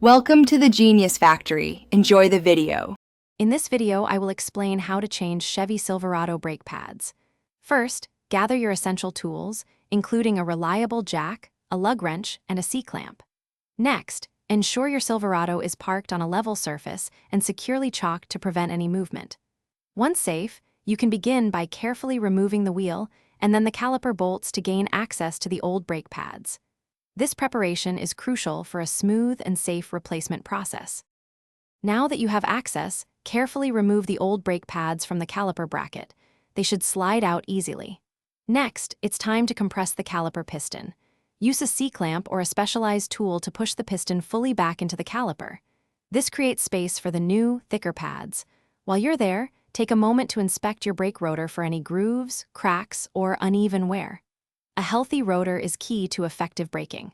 Welcome to the Genius Factory. Enjoy the video. In this video, I will explain how to change Chevy Silverado brake pads. First, gather your essential tools, including a reliable jack, a lug wrench, and a C-clamp. Next, ensure your Silverado is parked on a level surface and securely chalked to prevent any movement. Once safe, you can begin by carefully removing the wheel and then the caliper bolts to gain access to the old brake pads. This preparation is crucial for a smooth and safe replacement process. Now that you have access, carefully remove the old brake pads from the caliper bracket. They should slide out easily. Next, it's time to compress the caliper piston. Use a C-clamp or a specialized tool to push the piston fully back into the caliper. This creates space for the new, thicker pads. While you're there, take a moment to inspect your brake rotor for any grooves, cracks, or uneven wear. A healthy rotor is key to effective braking.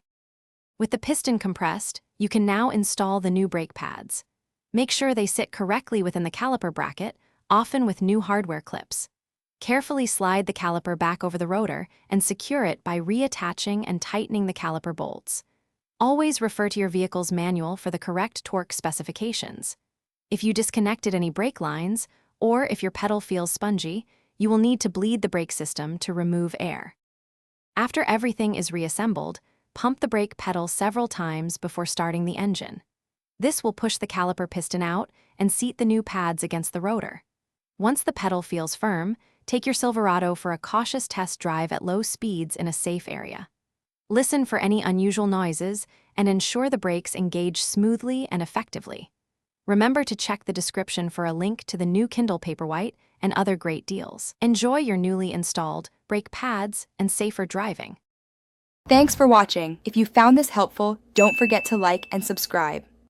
With the piston compressed, you can now install the new brake pads. Make sure they sit correctly within the caliper bracket, often with new hardware clips. Carefully slide the caliper back over the rotor and secure it by reattaching and tightening the caliper bolts. Always refer to your vehicle's manual for the correct torque specifications. If you disconnected any brake lines, or if your pedal feels spongy, you will need to bleed the brake system to remove air. After everything is reassembled, pump the brake pedal several times before starting the engine. This will push the caliper piston out and seat the new pads against the rotor. Once the pedal feels firm, take your Silverado for a cautious test drive at low speeds in a safe area. Listen for any unusual noises and ensure the brakes engage smoothly and effectively. Remember to check the description for a link to the new Kindle Paperwhite and other great deals. Enjoy your newly installed brake pads and safer driving. Thanks for watching. If you found this helpful, don't forget to like and subscribe.